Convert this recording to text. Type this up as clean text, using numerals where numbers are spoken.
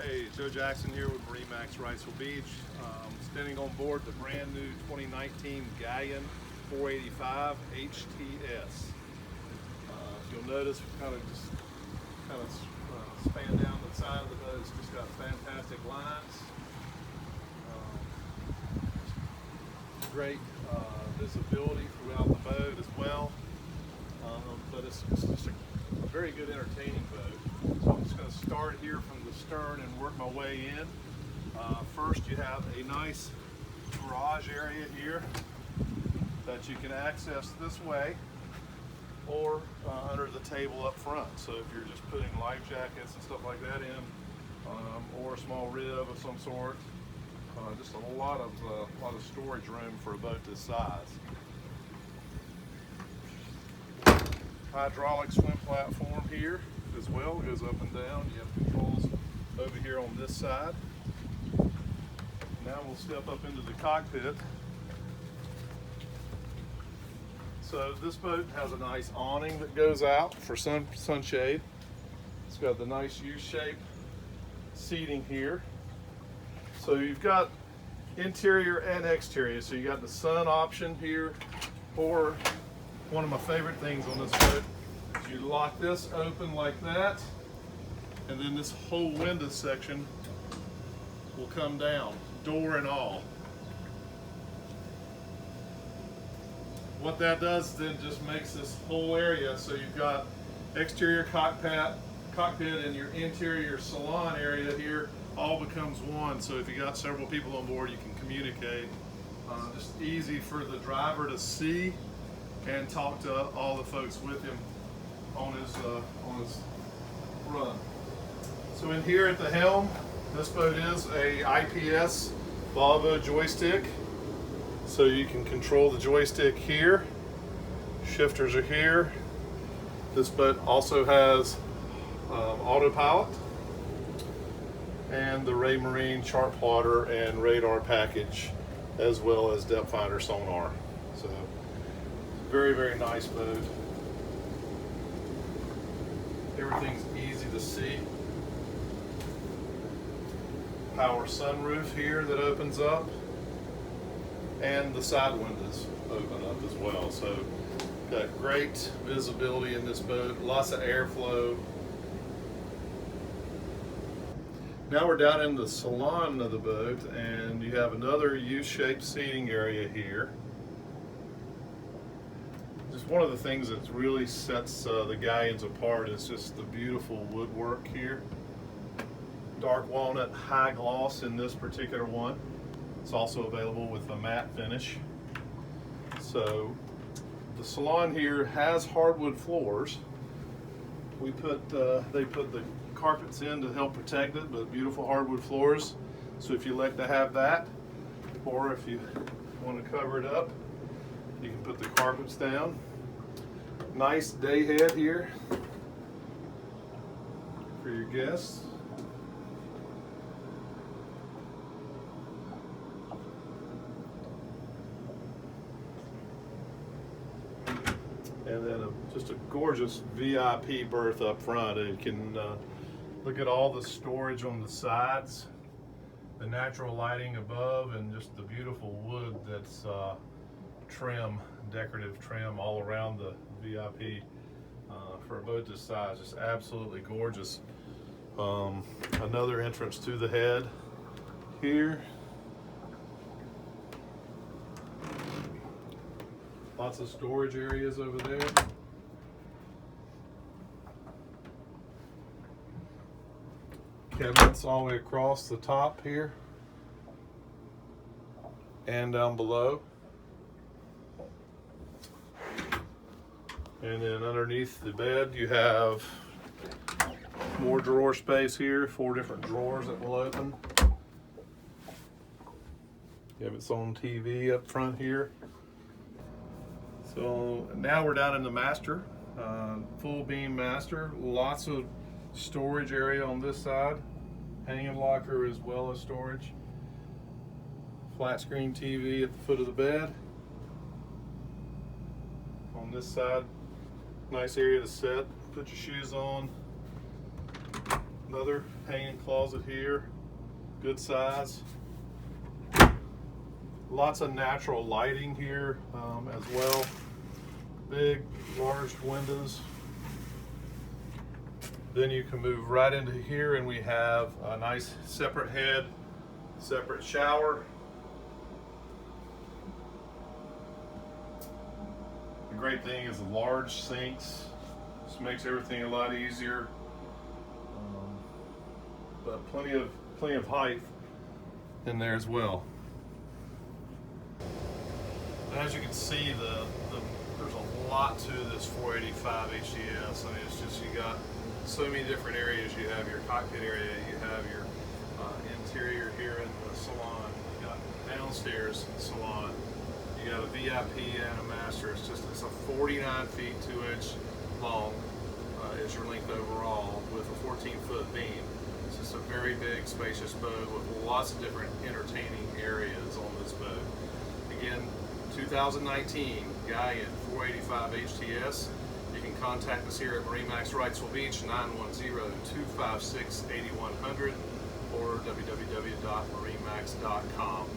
Hey, Joe Jackson here with MarineMax Wrightsville Beach. Standing on board the brand new 2019 Galeon 485 HTS. You'll notice we kind of span down the side of the boat. It's just got fantastic lines. Great visibility throughout the boat as well. But it's just a very good entertaining boat. So I'm just going to start here from the stern and work my way in. First, you have a nice garage area here that you can access this way or under the table up front. So if you're just putting life jackets and stuff like that in, or a small rib of some sort, just a lot of storage room for a boat this size. Hydraulic swim platform here as well, goes up and down. You have controls over here on this side. Now we'll step up into the cockpit. So this boat has a nice awning that goes out for sunshade. It's got the nice U-shaped seating here. So you've got interior and exterior. So you got the sun option here, or one of my favorite things on this boat is you lock this open like that, and then this whole window section will come down, door and all. What that does then just makes this whole area, so you've got exterior cockpit and your interior salon area here all becomes one. So if you got several people on board, you can communicate. Just easy for the driver to see and talk to all the folks with him on his run. So in here at the helm, this boat is a IPS Volvo joystick. So you can control the joystick here. Shifters are here. This boat also has autopilot and the Ray Marine chart plotter and radar package, as well as depth finder sonar. So very, very nice boat. Everything's easy to see. Power sunroof here that opens up, and the side windows open up as well. So got great visibility in this boat, lots of airflow. Now we're down in the salon of the boat, and you have another U-shaped seating area here. Just one of the things that really sets the Galeons apart is just the beautiful woodwork here. Dark walnut, high gloss in this particular one. It's also available with a matte finish. So the salon here has hardwood floors. They put the carpets in to help protect it, but beautiful hardwood floors. So if you like to have that, or if you want to cover it up, you can put the carpets down. Nice day head here for your guests. And then just a gorgeous VIP berth up front. You can look at all the storage on the sides, the natural lighting above, and just the beautiful wood that's trim, decorative trim all around the VIP for a boat this size. Just absolutely gorgeous. Another entrance to the head here. Lots of storage areas over there. Cabinets all the way across the top here and down below. And then underneath the bed you have more drawer space here, 4 different drawers that will open. You have its own TV up front here. So now we're down in the master, full beam master, lots of storage area on this side, hanging locker as well as storage, flat screen TV at the foot of the bed. On this side, nice area to sit, put your shoes on. Another hanging closet here, good size. Lots of natural lighting here as well. Big, large windows. Then you can move right into here and we have a nice separate head, separate shower. The great thing is the large sinks. This makes everything a lot easier. But plenty of height in there as well. As you can see, there's a lot to this 485 HTS. I mean, it's just, you got so many different areas. You have your cockpit area, you have your interior here in the salon, you got downstairs salon, you got a VIP and a master. It's a 49 feet 2 inch long is your length overall with a 14-foot beam. It's just a very big, spacious boat with lots of different entertaining areas on this boat. Again, 2019 Galeon 485 HTS. You can contact us here at MarineMax Wrightsville Beach, 910-256-8100 or www.marinemax.com.